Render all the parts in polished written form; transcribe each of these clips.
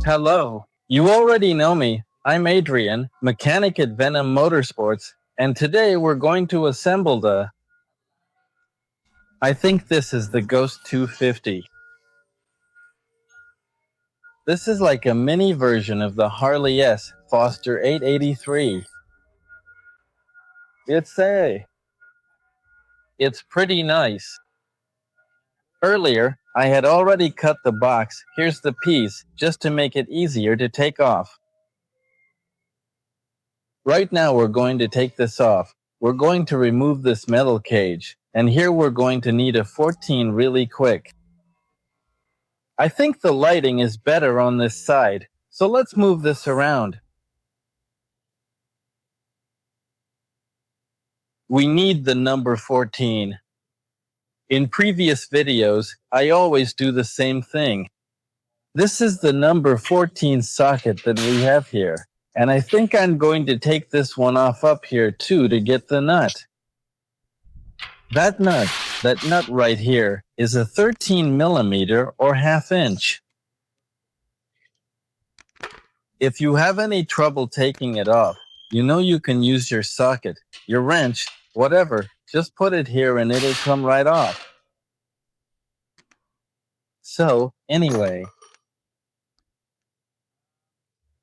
Hello. You already know me. I'm Adrian, mechanic at Venom Motorsports, and today we're going to assemble I think this is the Ghost 250. This is like a mini version of the Harley S Foster 883. It's a. It's pretty nice. Earlier, I had already cut the box. Here's the piece, just to make it easier to take off. Right now we're going to take this off. We're going to remove this metal cage, and here we're going to need a 14 really quick. I think the lighting is better on this side, so let's move this around. We need the number 14. In previous videos, I always do the same thing. This is the number 14 socket that we have here, and I think I'm going to take this one off up here too to get the nut. That nut right here, is a 13 millimeter or ½ inch. If you have any trouble taking it off, you know you can use your socket, your wrench, whatever. Just put it here and it'll come right off. So, anyway,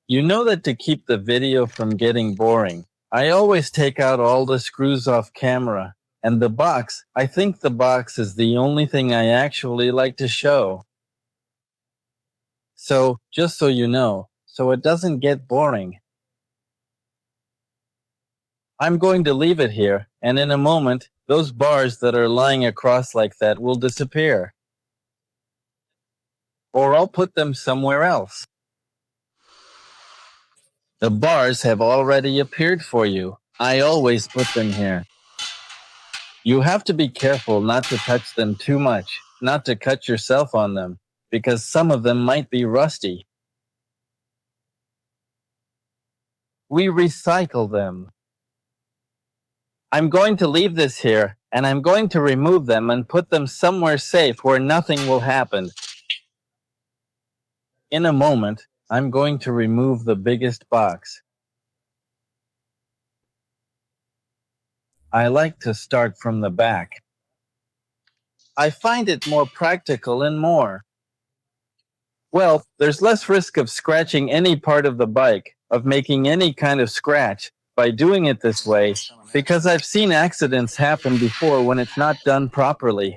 you know that to keep the video from getting boring, I always take out all the screws off camera. And the box, I think the box is the only thing I actually like to show. So, just so you know, so it doesn't get boring, I'm going to leave it here, and in a moment, those bars that are lying across like that will disappear. Or I'll put them somewhere else. The bars have already appeared for you. I always put them here. You have to be careful not to touch them too much, not to cut yourself on them, because some of them might be rusty. We recycle them. I'm going to leave this here, and I'm going to remove them and put them somewhere safe where nothing will happen. In a moment, I'm going to remove the biggest box. I like to start from the back. I find it more practical and more. Well, there's less risk of scratching any part of the bike, of making any kind of scratch, by doing it this way, because I've seen accidents happen before when it's not done properly.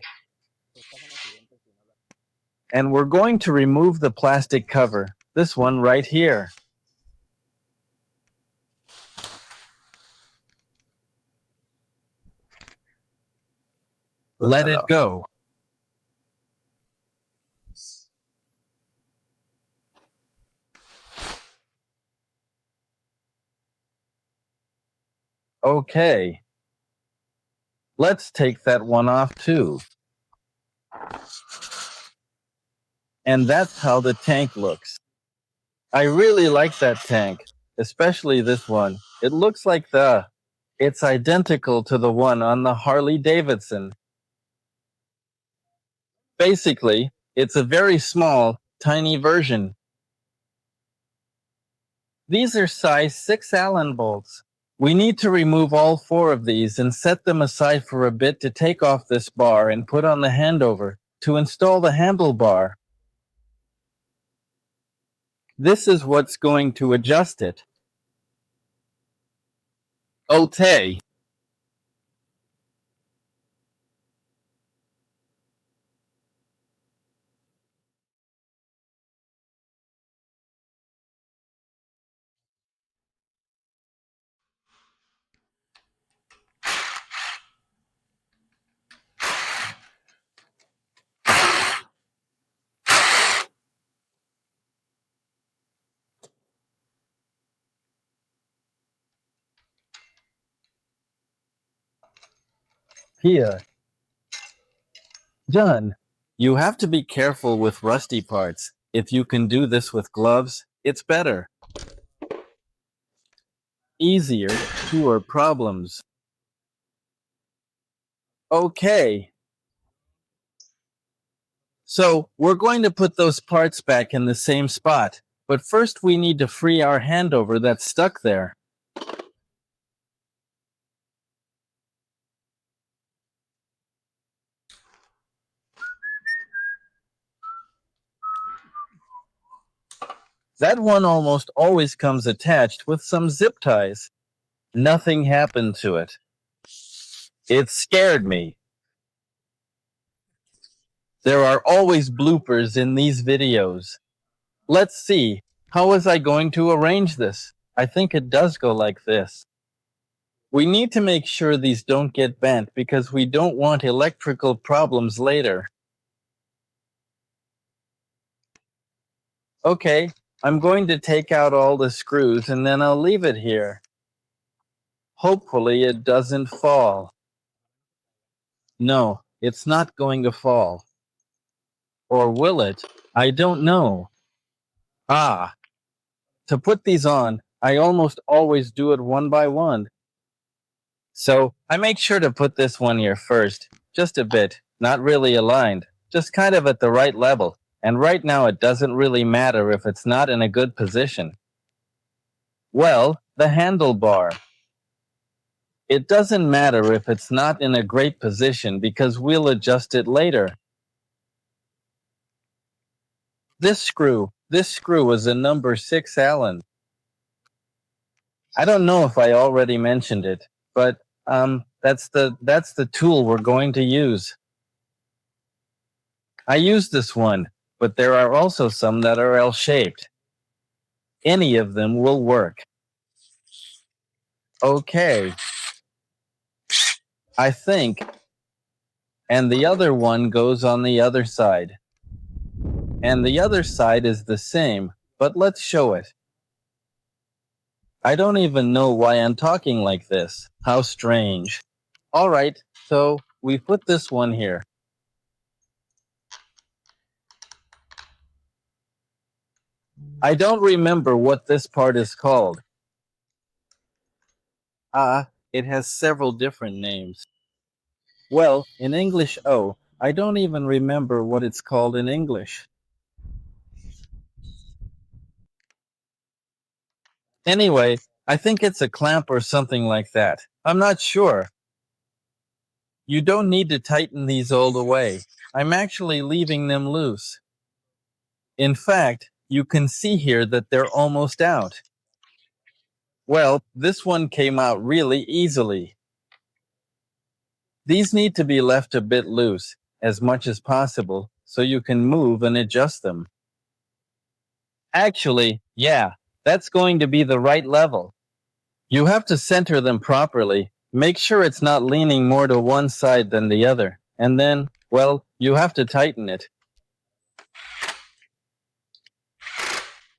And we're going to remove the plastic cover, this one right here. Let it go. Okay. Let's take that one off too. And that's how the tank looks. I really like that tank, especially this one. It looks like it's identical to the one on the Harley Davidson. Basically, it's a very small, tiny version. These are size 6 Allen bolts. We need to remove all 4 of these and set them aside for a bit to take off this bar and put on the handover to install the handlebar. This is what's going to adjust it. Okay. Here. Done. You have to be careful with rusty parts. If you can do this with gloves, it's better. Easier, fewer problems. Okay. So, we're going to put those parts back in the same spot, But first we need to free our handover that's stuck there. That one almost always comes attached with some zip ties. Nothing happened to it. It scared me. There are always bloopers in these videos. Let's see, how was I going to arrange this? I think it does go like this. We need to make sure these don't get bent because we don't want electrical problems later. Okay, I'm going to take out all the screws and then I'll leave it here. Hopefully it doesn't fall. No, it's not going to fall. Or will it? I don't know. Ah, to put these on, I almost always do it one by one. So I make sure to put this one here first, just a bit, not really aligned, just kind of at the right level. And right now it doesn't really matter if it's not in a good position. Well, the handlebar. It doesn't matter if it's not in a great position because we'll adjust it later. This screw is a number 6 Allen. I don't know if I already mentioned it, but that's the tool we're going to use. I use this one, but there are also some that are L-shaped. Any of them will work. Okay. I think. And the other one goes on the other side. And the other side is the same, but let's show it. I don't even know why I'm talking like this. How strange. All right, so we put this one here. I don't remember what this part is called. It has several different names. Well, in English, I don't even remember what it's called in English. Anyway, I think it's a clamp or something like that. I'm not sure. You don't need to tighten these all the way. I'm actually leaving them loose. In fact, you can see here that they're almost out. Well, this one came out really easily. These need to be left a bit loose, as much as possible, so you can move and adjust them. Actually, yeah, that's going to be the right level. You have to center them properly. Make sure it's not leaning more to one side than the other. And then, well, you have to tighten it.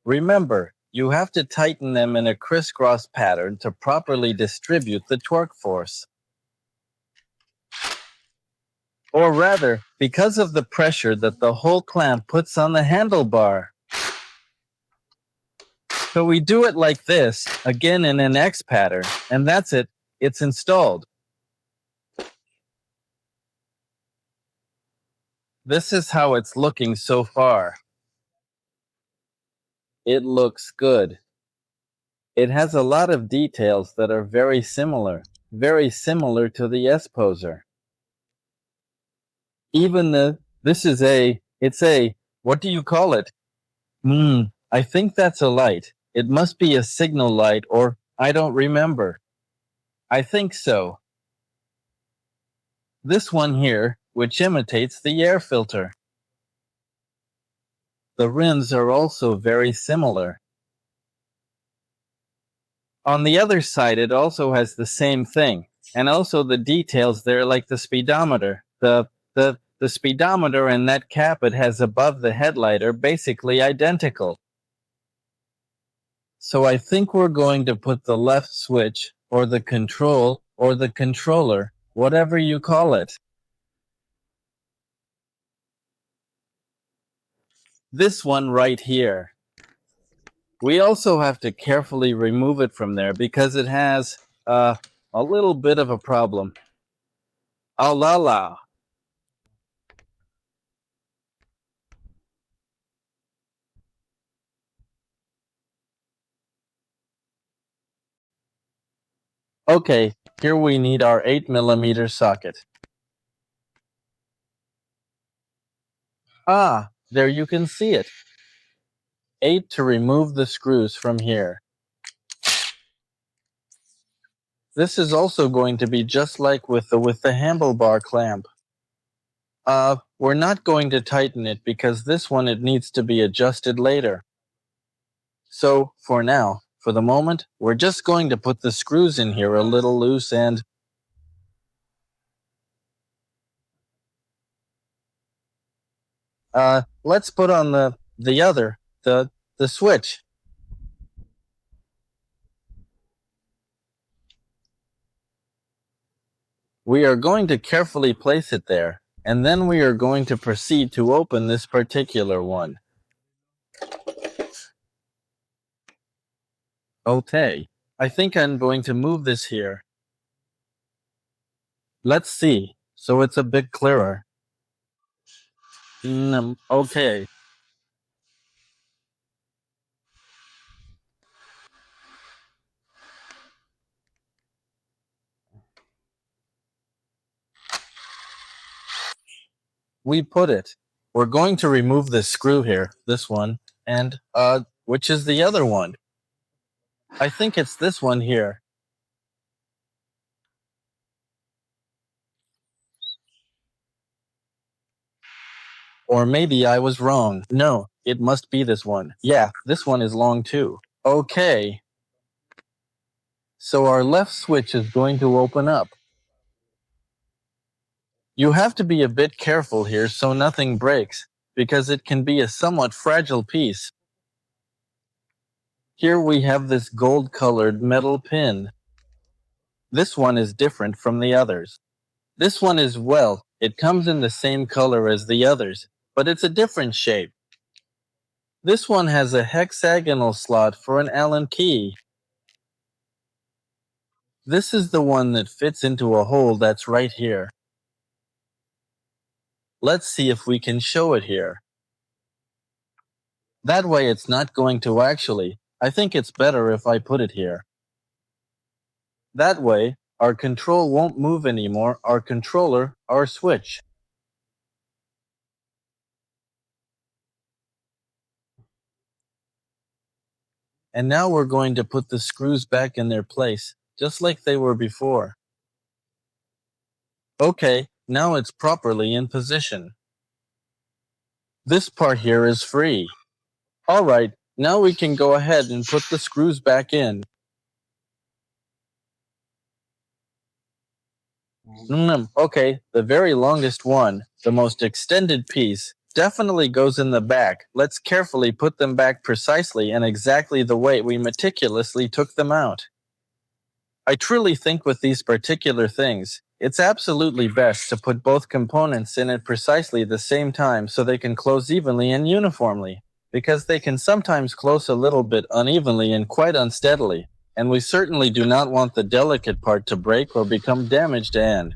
Remember, you have to tighten them in a crisscross pattern to properly distribute the torque force. Or rather, because of the pressure that the whole clamp puts on the handlebar. So we do it like this, again in an X pattern, and that's it, it's installed. This is how it's looking so far. It looks good. It has a lot of details that are very similar to the S-poser. Even what do you call it? I think that's a light. It must be a signal light or I don't remember. I think so. This one here, which imitates the air filter. The rims are also very similar. On the other side, it also has the same thing, and also the details there like the speedometer. The speedometer and that cap it has above the headlight are basically identical. So I think we're going to put the left switch, or the control, or the controller, whatever you call it. This one right here. We also have to carefully remove it from there because it has a little bit of a problem. Oh la la. Okay, here we need our 8mm socket. Ah, there you can see it. 8 to remove the screws from here. This is also going to be just like with the handlebar clamp. We're not going to tighten it because this one it needs to be adjusted later. So, for now, for the moment, we're just going to put the screws in here a little loose and let's put on the switch. We are going to carefully place it there, and then we are going to proceed to open this particular one. Okay, I think I'm going to move this here. Let's see, so it's a bit clearer. Okay. We put it. We're going to remove this screw here, this one, and, which is the other one? I think it's this one here. Or maybe I was wrong. No, it must be this one. Yeah, this one is long too. Okay. So our left switch is going to open up. You have to be a bit careful here so nothing breaks, because it can be a somewhat fragile piece. Here we have this gold-colored metal pin. This one is different from the others. This one is, well, it comes in the same color as the others, but it's a different shape. This one has a hexagonal slot for an Allen key. This is the one that fits into a hole that's right here. Let's see if we can show it here. That way it's not going to actually. I think it's better if I put it here. That way, our control won't move anymore, our controller, our switch. And now we're going to put the screws back in their place, just like they were before. Okay, now it's properly in position. This part here is free. Alright, now we can go ahead and put the screws back in. Okay, the very longest one, the most extended piece, definitely goes in the back. Let's carefully put them back precisely and exactly the way we meticulously took them out. I truly think with these particular things, it's absolutely best to put both components in at precisely the same time so they can close evenly and uniformly, because they can sometimes close a little bit unevenly and quite unsteadily, and we certainly do not want the delicate part to break or become damaged and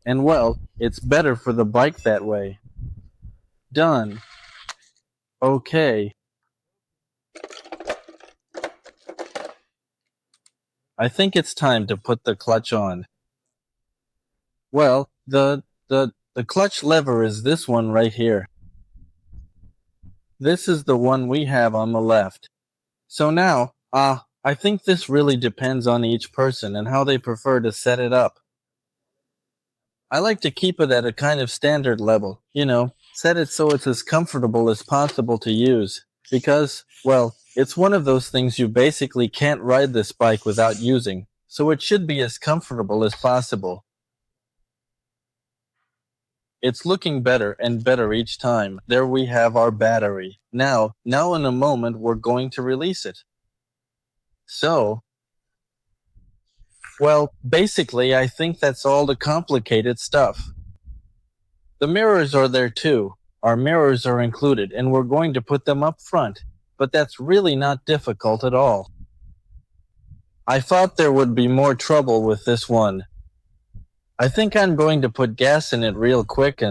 well, it's better for the bike that way. Done. Okay. I think it's time to put the clutch on. Well, the clutch lever is this one right here. This is the one we have on the left. So now, I think this really depends on each person and how they prefer to set it up. I like to keep it at a kind of standard level, set it so it's as comfortable as possible to use. Because, well, it's one of those things you basically can't ride this bike without using, so it should be as comfortable as possible. It's looking better and better each time. There we have our battery. Now in a moment we're going to release it. So, well, basically I think that's all the complicated stuff. The mirrors are there too. Our mirrors are included and we're going to put them up front, but that's really not difficult at all. I thought there would be more trouble with this one. I think I'm going to put gas in it real quick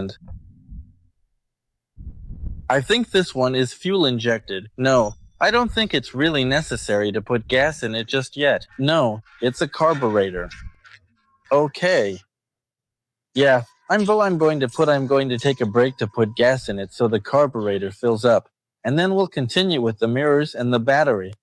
I think this one is fuel injected. No, I don't think it's really necessary to put gas in it just yet. No, it's a carburetor. Okay. Yeah, I'm going to take a break to put gas in it so the carburetor fills up. And then we'll continue with the mirrors and the battery.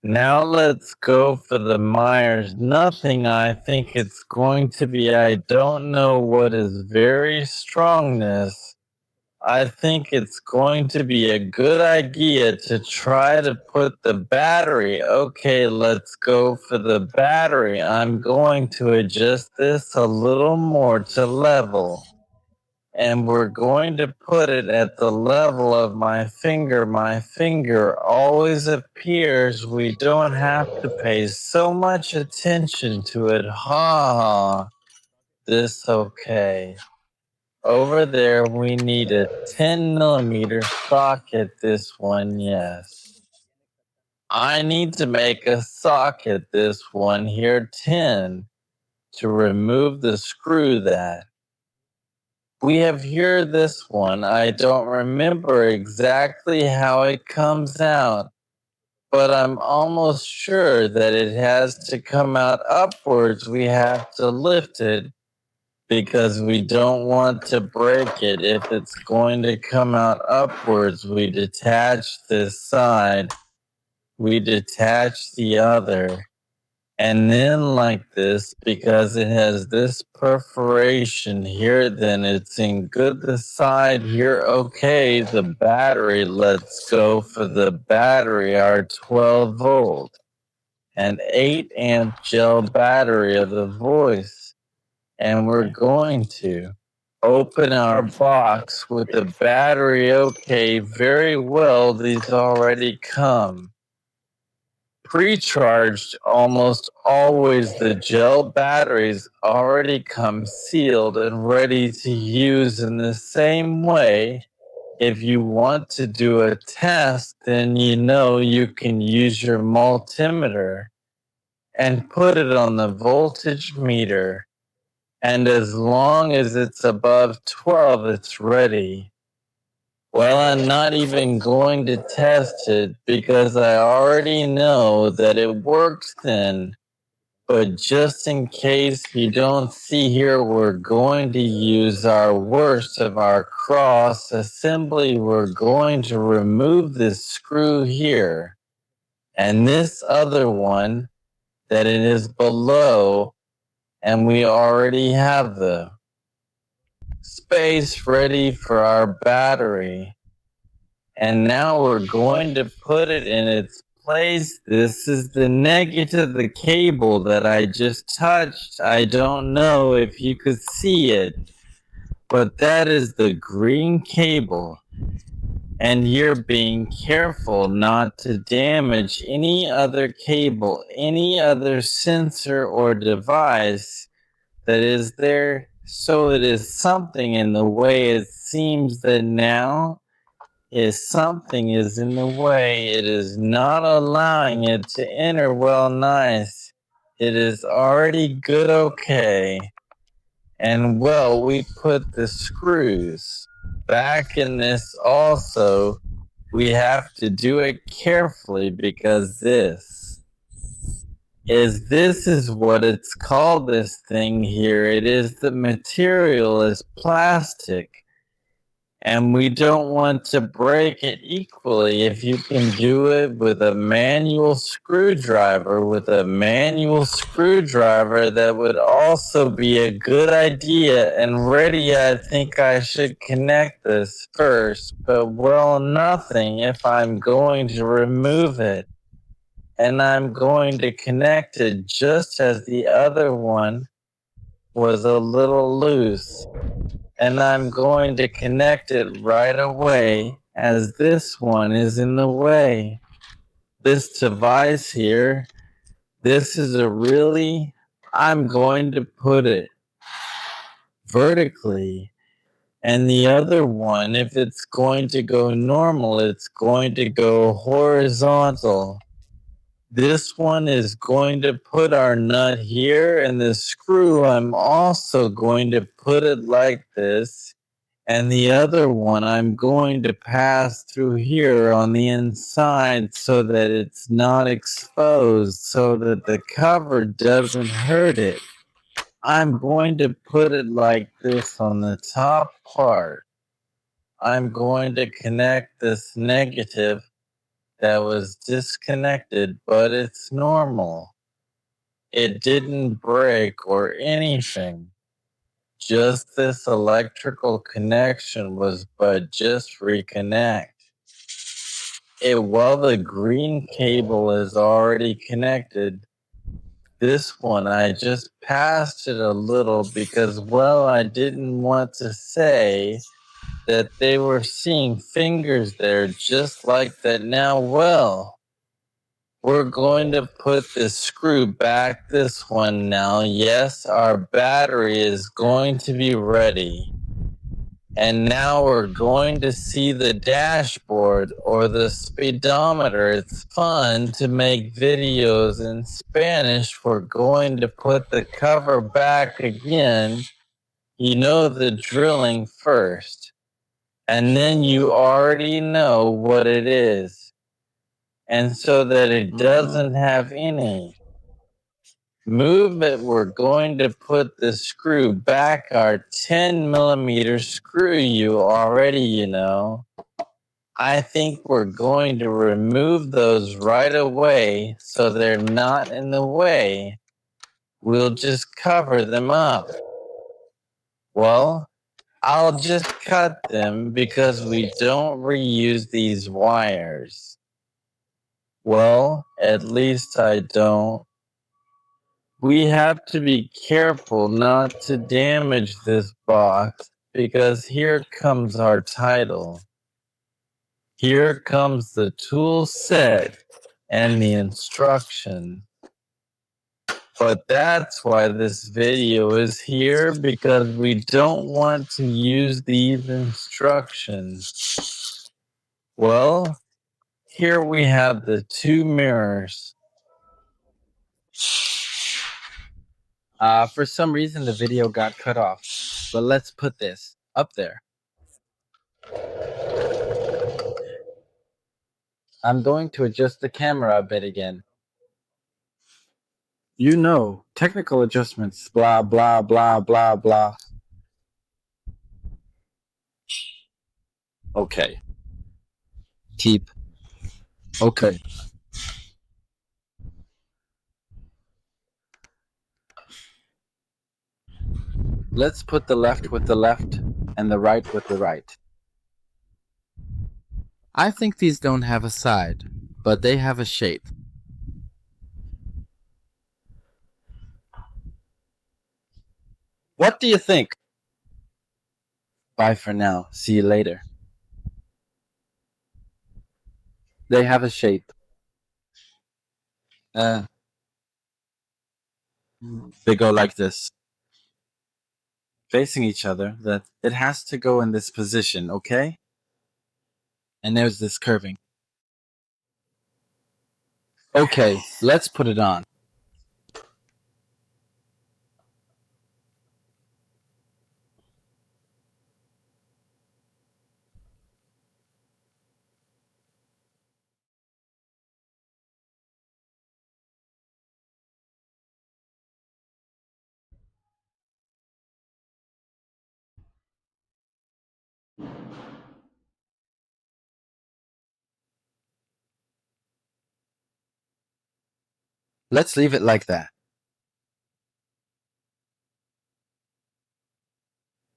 Now let's go for the Myers. Nothing I think it's going to be. I don't know what is very strongness. I think it's going to be a good idea to try to put the battery. Okay, let's go for the battery. I'm going to adjust this a little more to level. And we're going to put it at the level of my finger. My finger always appears. We don't have to pay so much attention to it. Ha! This okay. Over there, we need a 10mm socket. This one, yes. I need to make a socket. This one here, 10, to remove the screw that. We have here this one. I don't remember exactly how it comes out, but I'm almost sure that it has to come out upwards. We have to lift it because we don't want to break it. If it's going to come out upwards, we detach this side, we detach the other. And then like this, because it has this perforation here, then it's in good the side here. Okay, the battery, let's go for the battery, our 12 volt and 8 amp gel battery of the voice. And we're going to open our box with the battery. Okay, very well, these already come pre-charged. Almost always the gel batteries already come sealed and ready to use. In the same way, if you want to do a test, then you can use your multimeter and put it on the voltage meter, and as long as it's above 12, it's ready. Well, I'm not even going to test it because I already know that it works then. But just in case you don't see here, we're going to use our worst of our cross assembly. We're going to remove this screw here and this other one that it is below, and we already have the space ready for our battery. And now we're going to put it in its place. This is the negative, the cable that I just touched. I don't know if you could see it, but that is the green cable. And you're being careful not to damage any other cable, any other sensor or device that is there. So it is something in the way. It seems that now is something is in the way. It is not allowing it to enter. Well, nice. It is already good. Okay. And well, we put the screws back in this also. We have to do it carefully because this is what it's called, this thing here. It is, the material is plastic. And we don't want to break it equally. If you can do it with a manual screwdriver, that would also be a good idea. And ready, I think I should connect this first, but well, nothing if I'm going to remove it. And I'm going to connect it just as the other one was a little loose, and I'm going to connect it right away as this one is in the way. This device here, this is I'm going to put it vertically, and the other one, if it's going to go normal, it's going to go horizontal. This one is going to put our nut here, and the screw, I'm also going to put it like this. And the other one, I'm going to pass through here on the inside so that it's not exposed, so that the cover doesn't hurt it. I'm going to put it like this on the top part. I'm going to connect this negative that was disconnected, but it's normal. It didn't break or anything. Just this electrical connection was but just reconnect. While the green cable is already connected, this one I just passed it a little because, well, I didn't want to say that they were seeing fingers there just like that. Now, well, we're going to put this screw back this one now. Yes, our battery is going to be ready. And now we're going to see the dashboard or the speedometer. It's fun to make videos in Spanish. We're going to put the cover back again. You know the drilling first. And then you already know what it is. And so that it doesn't have any movement, we're going to put the screw back, our 10mm screw you already, you know. I think we're going to remove those right away so they're not in the way. We'll just cover them up. Well, I'll just cut them because we don't reuse these wires. Well, at least I don't. We have to be careful not to damage this box because here comes our title. Here comes the tool set and the instruction. But that's why this video is here, because we don't want to use these instructions. Well, here we have the two mirrors. For some reason the video got cut off, but let's put this up there. I'm going to adjust the camera a bit again. You know, technical adjustments, blah, blah, blah, blah, blah. Okay. Keep. Okay. Let's put the left with the left and the right with the right. I think these don't have a side, but they have a shape. What do you think? Bye for now. See you later. They have a shape. They go like this, facing each other. That it has to go in this position, okay? And there's this curving. Okay, let's put it on. Let's leave it like that.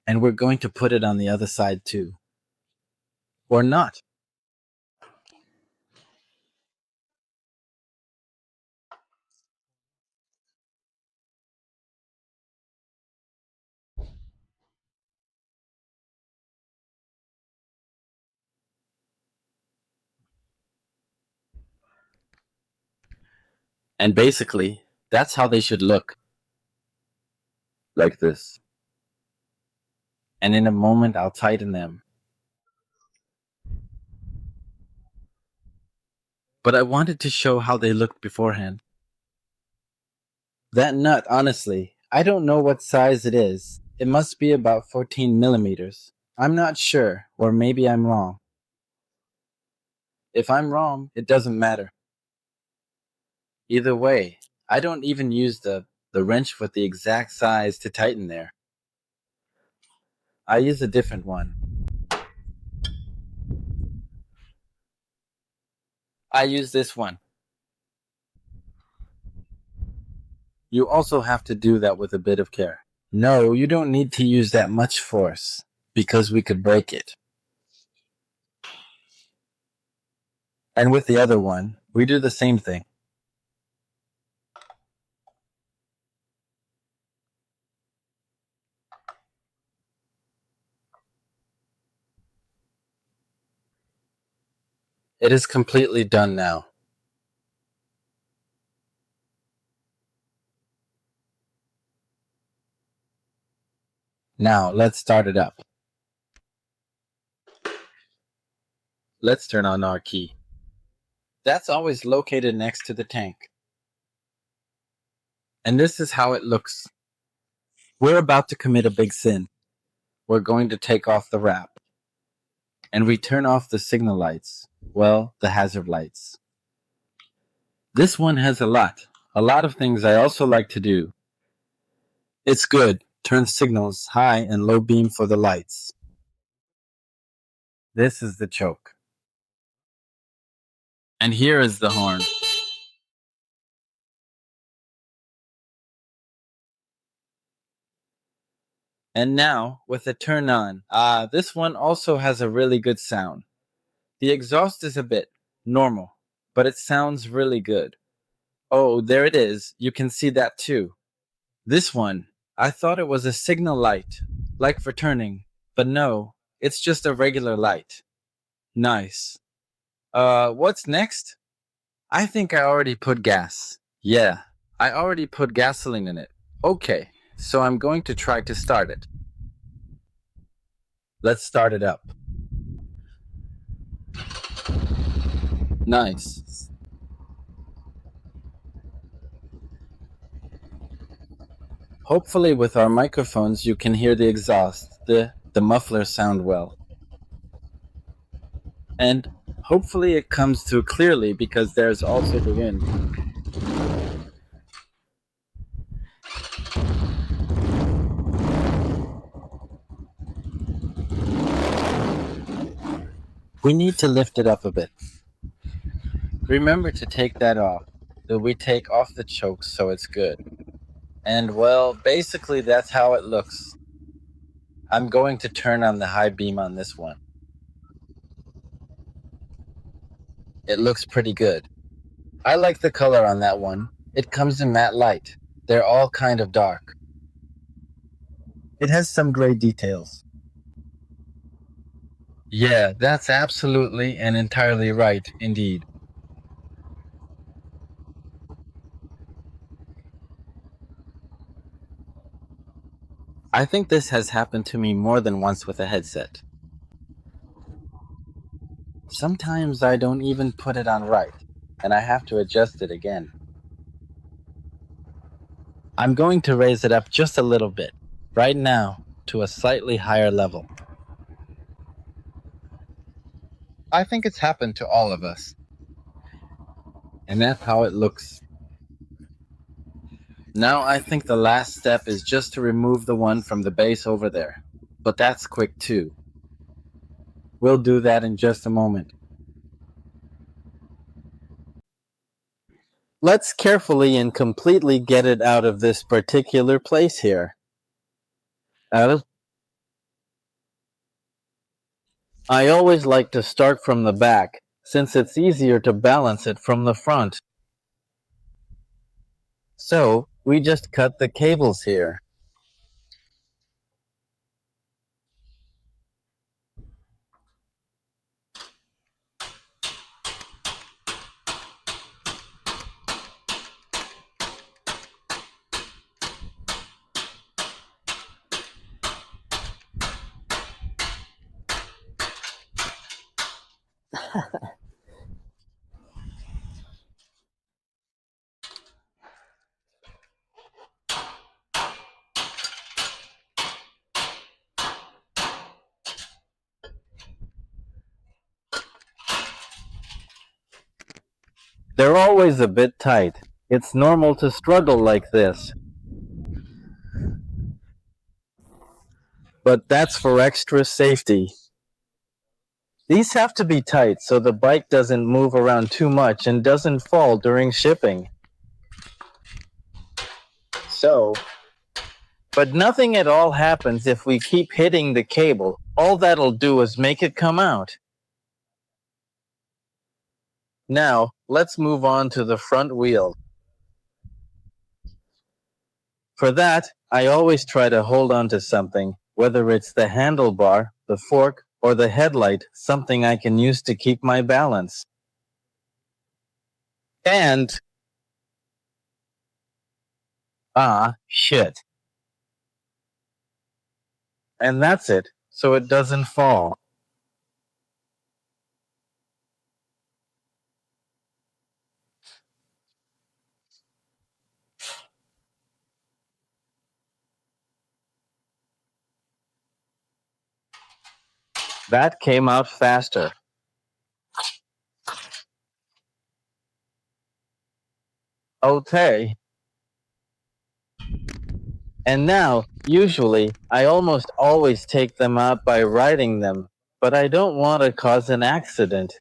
And we're going to put it on the other side too. Or not. And basically, that's how they should look. Like this. And in a moment, I'll tighten them. But I wanted to show how they looked beforehand. That nut, honestly, I don't know what size it is. It must be about 14 millimeters. I'm not sure, or maybe I'm wrong. If I'm wrong, it doesn't matter. Either way, I don't even use the wrench with the exact size to tighten there. I use a different one. I use this one. You also have to do that with a bit of care. No, you don't need to use that much force, because we could break it. And with the other one, we do the same thing. It is completely done now. Now, let's start it up. Let's turn on our key. That's always located next to the tank. And this is how it looks. We're about to commit a big sin. We're going to take off the wrap. And we turn off the signal lights. Well, the hazard lights. This one has a lot of things I also like to do. It's good. Turn signals high and low beam for the lights. This is the choke. And here is the horn. And now, with the turn on, this one also has a really good sound. The exhaust is a bit normal, but it sounds really good. Oh, there it is. You can see that too. This one, I thought it was a signal light, like for turning, but no, it's just a regular light. Nice. What's next? I think I already put gas. Yeah, I already put gasoline in it. Okay, so I'm going to try to start it. Let's start it up. Nice. Hopefully with our microphones you can hear the exhaust, the muffler sound well. And hopefully it comes through clearly because there's also the wind. We need to lift it up a bit. Remember to take that off. That we take off the choke so it's good. And well, basically that's how it looks. I'm going to turn on the high beam on this one. It looks pretty good. I like the color on that one. It comes in matte light. They're all kind of dark. It has some gray details. Yeah, that's absolutely and entirely right, indeed. I think this has happened to me more than once with a headset. Sometimes I don't even put it on right, and I have to adjust it again. I'm going to raise it up just a little bit, right now, to a slightly higher level. I think it's happened to all of us. And that's how it looks. Now I think the last step is just to remove the one from the base over there. But that's quick too. We'll do that in just a moment. Let's carefully and completely get it out of this particular place here. I always like to start from the back, since it's easier to balance it from the front. So, we just cut the cables here. They're always a bit tight. It's normal to struggle like this, but that's for extra safety. These have to be tight so the bike doesn't move around too much and doesn't fall during shipping. So, but nothing at all happens if we keep hitting the cable. All that'll do is make it come out. Now, let's move on to the front wheel. For that, I always try to hold on to something, whether it's the handlebar, the fork, or the headlight, something I can use to keep my balance. And, shit. And that's it, so it doesn't fall. That came out faster. Okay. And now, usually, I almost always take them out by riding them, but I don't want to cause an accident.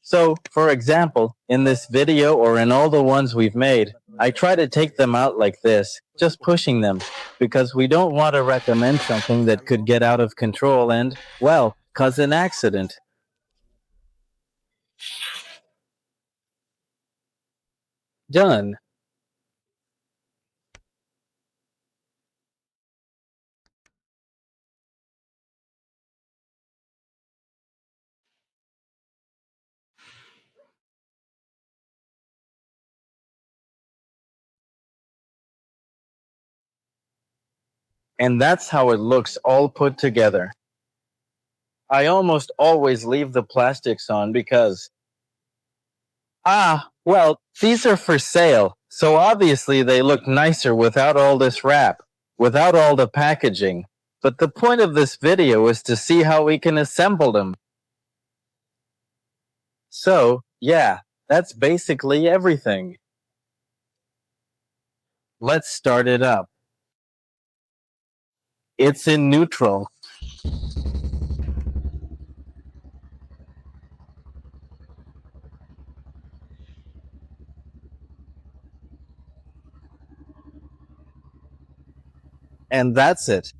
So, for example, in this video or in all the ones we've made, I try to take them out like this, just pushing them, because we don't want to recommend something that could get out of control and, well, cause an accident. Done. And that's how it looks all put together. I almost always leave the plastics on because, well, these are for sale, so obviously they look nicer without all this wrap, without all the packaging. But the point of this video is to see how we can assemble them. So, yeah, that's basically everything. Let's start it up. It's in neutral. And that's it.